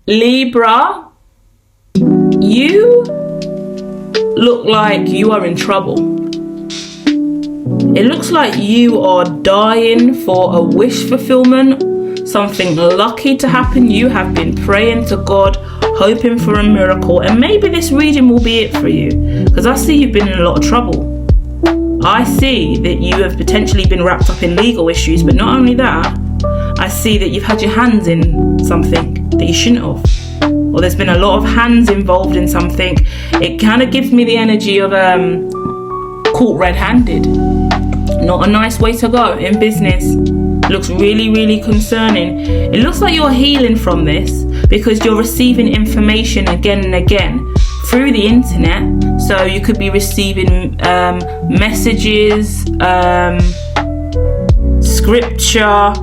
Libra, you look like you are in trouble. It looks like you are dying for a wish fulfillment, something lucky to happen. You have been praying to God, hoping for a miracle, and maybe this reading will be it for you, because I see you've been in a lot of trouble. I see that you have potentially been wrapped up in legal issues, but not only that, I see that you've had your hands in something that you shouldn't have, or there's been a lot of hands involved in something. It kind of gives me the energy of caught red-handed. Not a nice way to go in business. Looks really, really concerning. It looks like you're healing from this because you're receiving information again and again through the internet. So you could be receiving messages, scripture,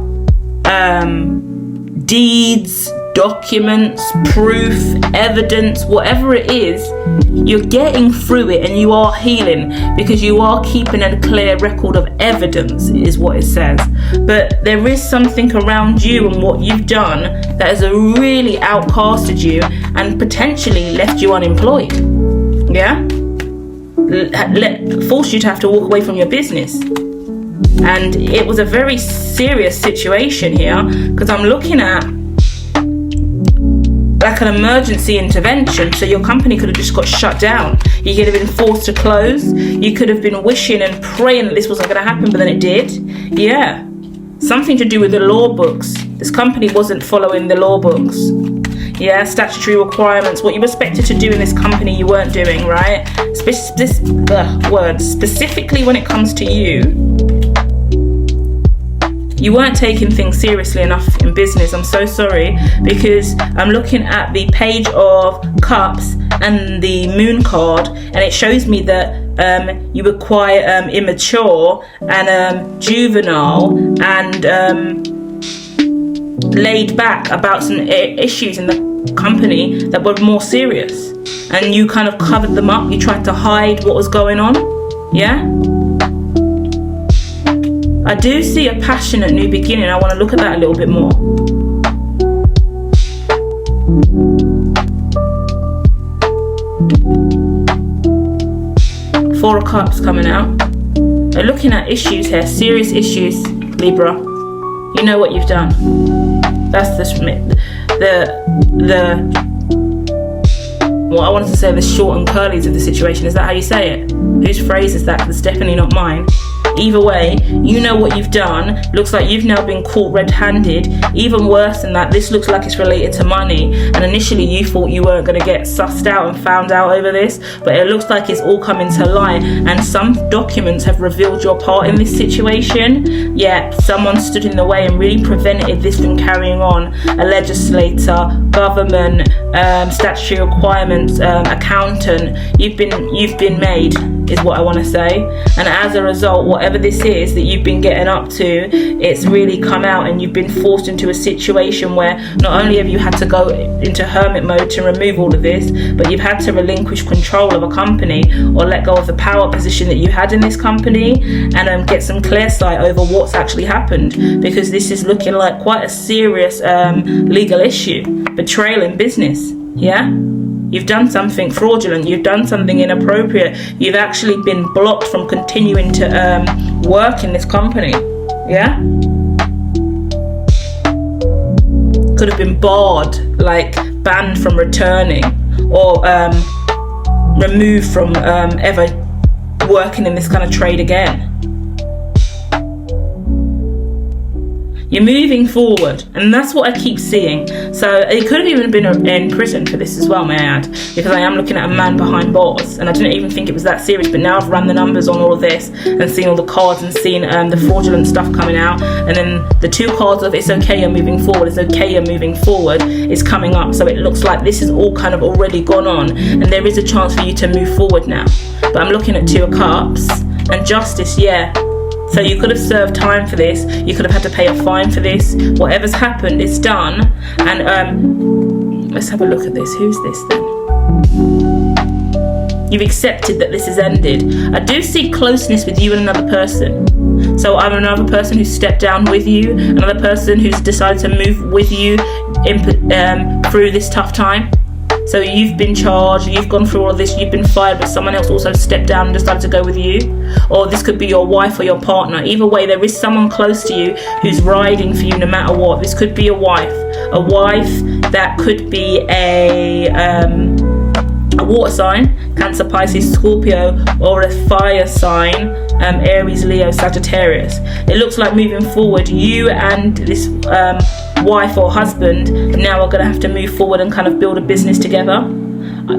deeds, documents, proof, evidence, whatever it is. You're getting through it and you are healing because you are keeping a clear record of evidence, is what it says. But there is something around you and what you've done that has really outcasted you and potentially left you unemployed. Yeah? Forced you to have to walk away from your business. And it was a very serious situation here because I'm looking at like an emergency intervention. So your company could have just got shut down. You could have been forced to close. You could have been wishing and praying that this wasn't going to happen, but then it did. Yeah. Something to do with the law books. This company wasn't following the law books. Yeah, statutory requirements. What you were expected to do in this company, you weren't doing, right? Specifically when it comes to you, you weren't taking things seriously enough in business. I'm so sorry, because I'm looking at the Page of Cups and the Moon card, and it shows me that you were quite immature and juvenile and laid back about some issues in the company that were more serious, and you kind of covered them up. You tried to hide what was going on. Yeah? I do see a passionate new beginning. I want to look at that a little bit more. Four of Cups coming out. We're looking at issues here, serious issues, Libra. You know what you've done. That's well, I wanted to say the short and curlies of the situation. Is that how you say it? Whose phrase is that? That's definitely not mine. Either way, you know what you've done. Looks like you've now been caught red-handed. Even worse than that, this looks like it's related to money. And initially you thought you weren't going to get sussed out and found out over this, but it looks like it's all coming to light. And some documents have revealed your part in this situation. Yeah, someone stood in the way and really prevented this from carrying on. A legislator, government, statutory requirements, accountant. You've been made, is what I want to say. And as a result, whatever this is that you've been getting up to, it's really come out, and you've been forced into a situation where not only have you had to go into hermit mode to remove all of this, but you've had to relinquish control of a company or let go of the power position that you had in this company, and get some clear sight over what's actually happened, because this is looking like quite a serious legal issue. Betrayal in business. Yeah? You've done something fraudulent. You've done something inappropriate. You've actually been blocked from continuing to work in this company. Yeah? Could have been barred, like banned from returning, or removed from ever working in this kind of trade again. You're moving forward, and that's what I keep seeing. So it could have even been in prison for this as well, may I add, because I am looking at a man behind bars, and I didn't even think it was that serious, but now I've run the numbers on all of this and seen all the cards and seen the fraudulent stuff coming out, and then the two cards of it's okay you're moving forward, it's okay you're moving forward is coming up. So it looks like this is all kind of already gone on, and there is a chance for you to move forward now. But I'm looking at Two of Cups and Justice. Yeah. So you could have served time for this. You could have had to pay a fine for this. Whatever's happened, it's done. And let's have a look at this. Who's this then? You've accepted that this has ended. I do see closeness with you and another person. So I'm another person who's stepped down with you, another person who's decided to move with you through this tough time. So you've been charged, you've gone through all of this, you've been fired, but someone else also stepped down and decided to go with you. Or this could be your wife or your partner. Either way, there is someone close to you who's riding for you no matter what. This could be a wife that could be a water sign, Cancer, Pisces, Scorpio, or a fire sign, Aries, Leo, Sagittarius. It looks like moving forward, you and this wife or husband now are going to have to move forward and kind of build a business together.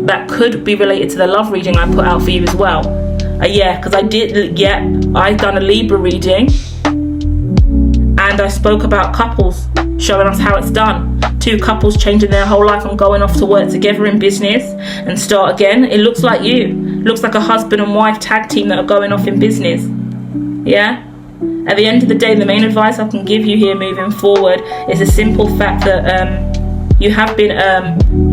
That could be related to the love reading I put out for you as well. Because I've done a Libra reading, and I spoke about couples, showing us how it's done. 2 couples changing their whole life and going off to work together in business and start again. It looks like you. It looks like a husband and wife tag team that are going off in business. Yeah? At the end of the day, the main advice I can give you here moving forward is the simple fact that you have been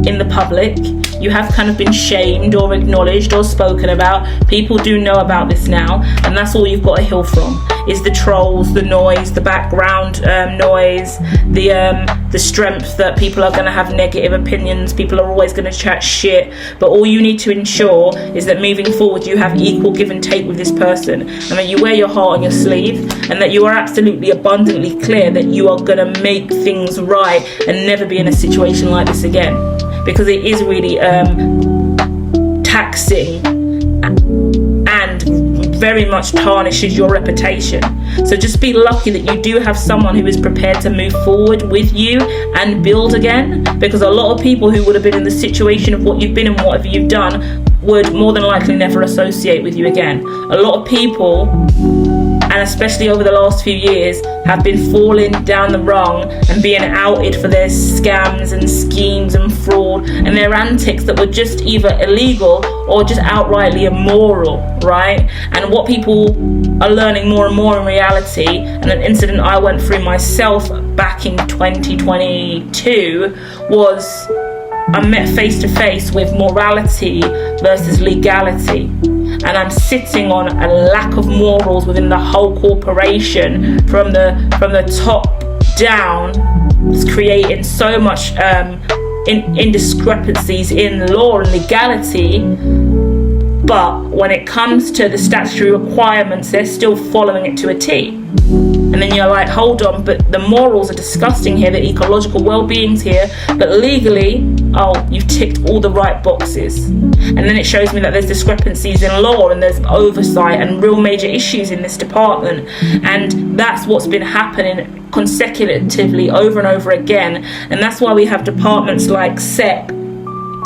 in the public. You have kind of been shamed or acknowledged or spoken about. People do know about this now, and that's all you've got to heal from, is the trolls, the noise, the background noise, the strength that people are going to have negative opinions. People are always going to chat shit, but all you need to ensure is that moving forward you have equal give and take with this person, and that you wear your heart on your sleeve, and that you are absolutely abundantly clear that you are going to make things right and never be in a situation like this again, because it is really taxing and very much tarnishes your reputation. So just be lucky that you do have someone who is prepared to move forward with you and build again, because a lot of people who would have been in the situation of what you've been and whatever you've done would more than likely never associate with you again. A lot of people, and especially over the last few years, have been falling down the wrong and being outed for their scams and schemes and fraud and their antics that were just either illegal or just outrightly immoral, right? And what people are learning more and more in reality, and an incident I went through myself back in 2022, was I met face to face with morality versus legality. And I'm sitting on a lack of morals within the whole corporation from the top down. It's creating so much indiscrepancies in law and legality, but when it comes to the statutory requirements, they're still following it to a T. And then you're like, hold on, but the morals are disgusting here, the ecological well-being's here, but legally, you've ticked all the right boxes. And then it shows me that there's discrepancies in law and there's oversight and real major issues in this department. And that's what's been happening consecutively over and over again. And that's why we have departments like SEC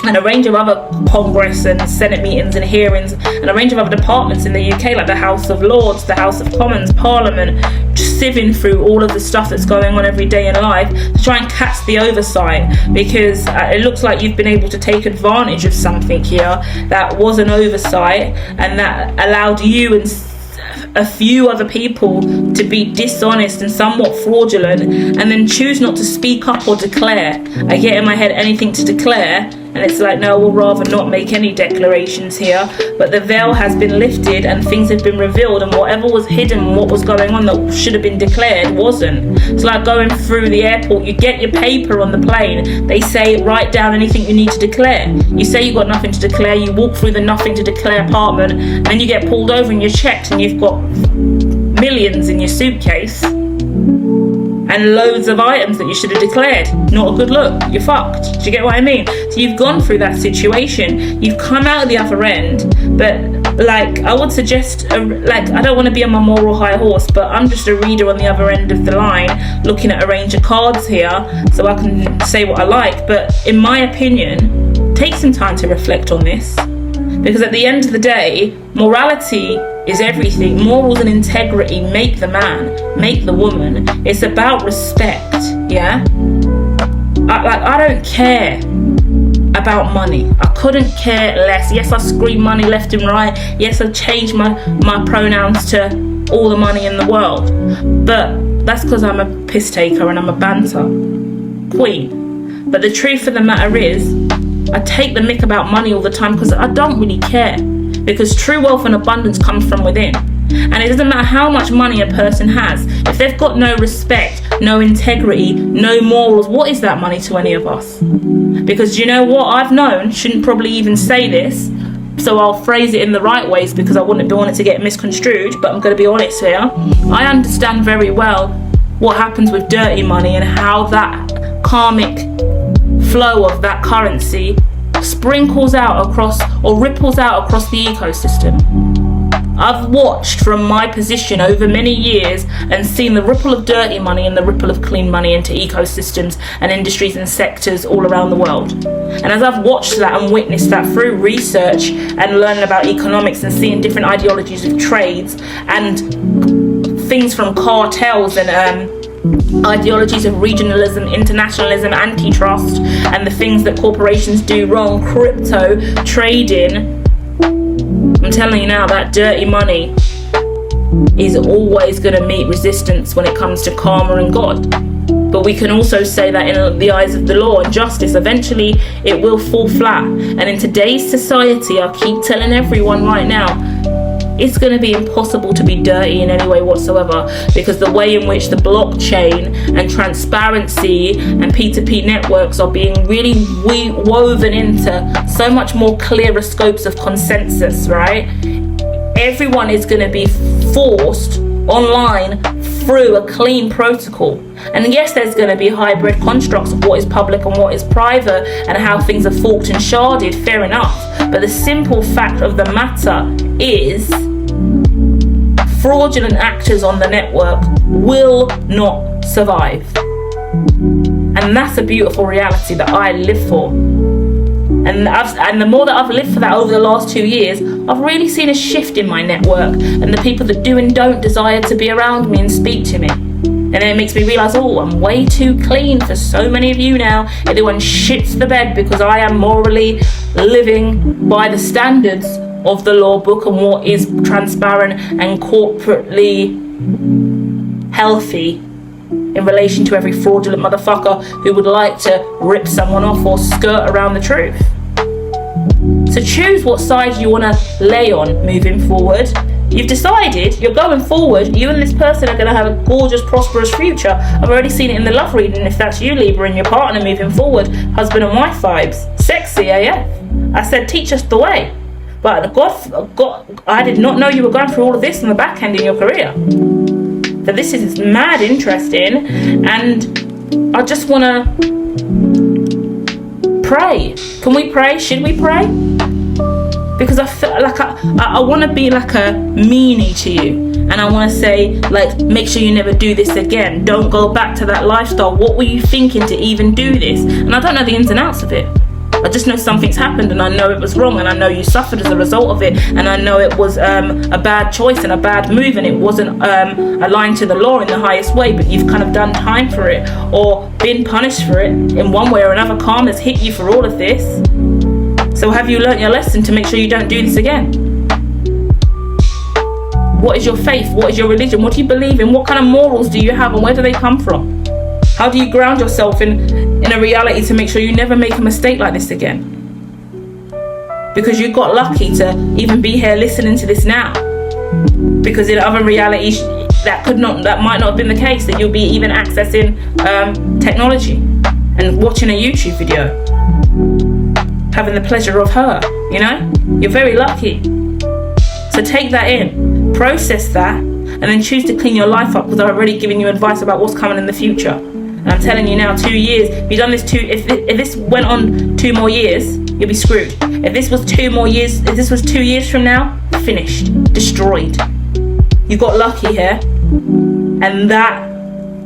and a range of other Congress and Senate meetings and hearings, and a range of other departments in the UK, like the House of Lords, the House of Commons, Parliament, just sieving through all of the stuff that's going on every day in life to try and catch the oversight, because it looks like you've been able to take advantage of something here that was an oversight and that allowed you and a few other people to be dishonest and somewhat fraudulent, and then choose not to speak up or declare. I get in my head anything to declare, and it's like, no, we'll rather not make any declarations here. But the veil has been lifted and things have been revealed, and whatever was hidden, what was going on that should have been declared, wasn't. It's like going through the airport, you get your paper on the plane, they say write down anything you need to declare. You say you've got nothing to declare, you walk through the nothing to declare apartment, and then you get pulled over and you're checked and you've got millions in your suitcase and loads of items that you should have declared. Not a good look. You're fucked. Do you get what I mean? So you've gone through that situation, you've come out of the other end, but I would suggest, I don't want to be on my moral high horse, but I'm just a reader on the other end of the line, looking at a range of cards here, so I can say what I like. But in my opinion, take some time to reflect on this, because at the end of the day, morality is everything. Morals and integrity make the man, make the woman. It's about respect, yeah? I don't care about money. I couldn't care less. Yes, I scream money left and right. Yes, I've changed my pronouns to all the money in the world. But that's because I'm a piss taker and I'm a banter queen. But the truth of the matter is, I take the mick about money all the time because I don't really care. Because true wealth and abundance comes from within. And it doesn't matter how much money a person has. If they've got no respect, no integrity, no morals, what is that money to any of us? Because you know what? I've known, shouldn't probably even say this, so I'll phrase it in the right ways because I wouldn't want it to get misconstrued, but I'm going to be honest here. I understand very well what happens with dirty money and how that karmic flow of that currency sprinkles out across or ripples out across the ecosystem. I've watched from my position over many years and seen the ripple of dirty money and the ripple of clean money into ecosystems and industries and sectors all around the world. And as I've watched that and witnessed that through research and learning about economics and seeing different ideologies of trades and things from cartels and ideologies of regionalism, internationalism, antitrust, and the things that corporations do wrong, crypto, trading, I'm telling you now, that dirty money is always going to meet resistance when it comes to karma and God. But we can also say that in the eyes of the law and justice, eventually it will fall flat. And in today's society, I keep telling everyone right now, it's going to be impossible to be dirty in any way whatsoever, because the way in which the blockchain and transparency and P2P networks are being really woven into so much more clearer scopes of consensus, right? Everyone is going to be forced online through a clean protocol. And yes, there's going to be hybrid constructs of what is public and what is private and how things are forked and sharded, fair enough. But the simple fact of the matter is fraudulent actors on the network will not survive. And that's a beautiful reality that I live for. And the more that I've lived for that over the last 2 years, I've really seen a shift in my network and the people that do and don't desire to be around me and speak to me. And then it makes me realise, oh, I'm way too clean for so many of you now. Everyone shits the bed because I am morally living by the standards of the law book and what is transparent and corporately healthy in relation to every fraudulent motherfucker who would like to rip someone off or skirt around the truth. So choose what side you want to lay on moving forward. You've decided you're going forward. You and this person are going to have a gorgeous, prosperous future. I've already seen it in the love reading. If that's you, Libra, and your partner moving forward, husband and wife vibes, sexy AF. I said, teach us the way. But God, I did not know you were going through all of this in the back end in your career. So this is mad interesting, and I just want to pray. Can we pray? Should we pray? Because I feel like I want to be like a meanie to you, and I want to say, like, make sure you never do this again. Don't go back to that lifestyle. What were you thinking to even do this? And I don't know the ins and outs of it. I just know something's happened, and I know it was wrong, and I know you suffered as a result of it, and I know it was a bad choice and a bad move, and it wasn't aligned to the law in the highest way, but you've kind of done time for it or been punished for it in one way or another. Karma's hit you for all of this. So have you learnt your lesson to make sure you don't do this again? What is your faith? What is your religion? What do you believe in? What kind of morals do you have, and where do they come from? How do you ground yourself in a reality to make sure you never make a mistake like this again? Because you got lucky to even be here listening to this now. Because in other realities, that might not have been the case, that you'll be even accessing technology and watching a YouTube video, having the pleasure of her, you know? You're very lucky. So take that in, process that, and then choose to clean your life up, because I've already given you advice about what's coming in the future. And I'm telling you now, 2 years, if you've done this if this went on 2 more years, you'll be screwed. If this was 2 more years, if this was 2 years from now, finished, destroyed. You got lucky here, and that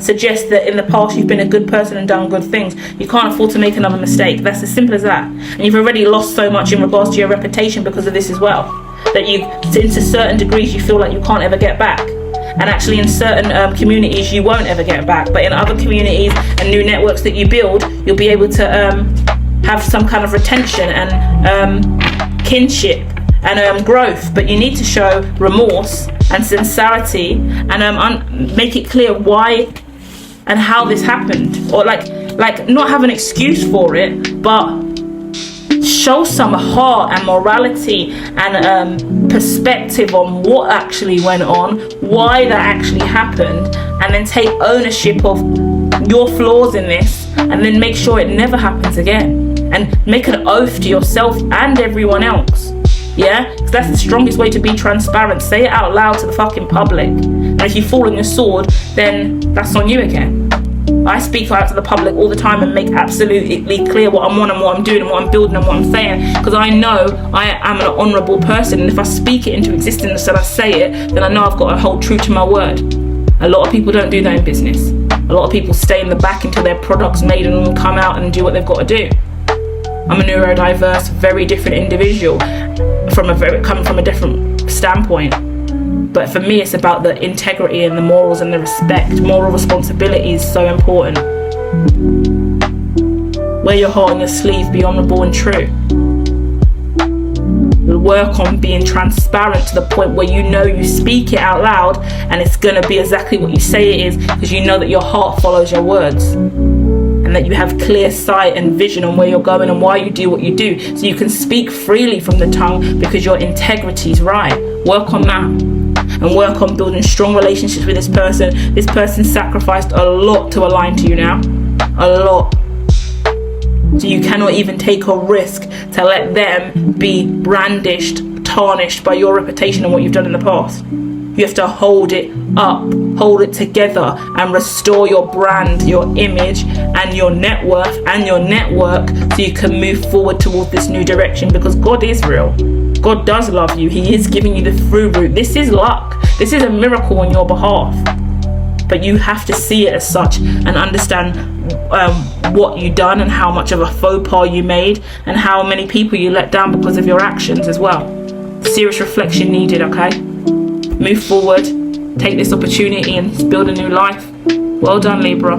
suggests that in the past you've been a good person and done good things. You can't afford to make another mistake. That's as simple as that. And you've already lost so much in regards to your reputation because of this as well, that you, to certain degrees, you feel like you can't ever get back. And actually in certain communities you won't ever get back, but in other communities and new networks that you build, you'll be able to have some kind of retention and kinship and growth. But you need to show remorse and sincerity and make it clear why and how this happened, or like not have an excuse for it, but show some heart and morality and perspective on what actually went on, why that actually happened, and then take ownership of your flaws in this, and then make sure it never happens again, and make an oath to yourself and everyone else. Yeah, because that's the strongest way to be transparent. Say it out loud to the fucking public, and if you fall on your sword, then that's on you again. I speak out to the public all the time and make absolutely clear what I'm on and what I'm doing and what I'm building and what I'm saying, because I know I am an honourable person, and if I speak it into existence and I say it, then I know I've got to hold true to my word. A lot of people don't do that in business. A lot of people stay in the back until their product's made and come out and do what they've got to do. I'm a neurodiverse, very different individual, coming from a different standpoint. But for me, it's about the integrity and the morals and the respect. Moral responsibility is so important. Wear your heart on your sleeve, be honourable and true. Work on being transparent to the point where you know you speak it out loud and it's going to be exactly what you say it is, because you know that your heart follows your words, and that you have clear sight and vision on where you're going and why you do what you do, so you can speak freely from the tongue because your integrity is right. Work on that, and work on building strong relationships with this person. This person sacrificed a lot to align to you now, a lot. So you cannot even take a risk to let them be brandished, tarnished by your reputation and what you've done in the past. You have to hold it up, hold it together, and restore your brand, your image, and your net worth and your network, so you can move forward towards this new direction, because God is real. God does love you. He is giving you the through route. This is luck. This is a miracle on your behalf. But you have to see it as such and understand what you done and how much of a faux pas you made and how many people you let down because of your actions as well. Serious reflection needed, okay? Move forward, take this opportunity and build a new life. Well done, Libra.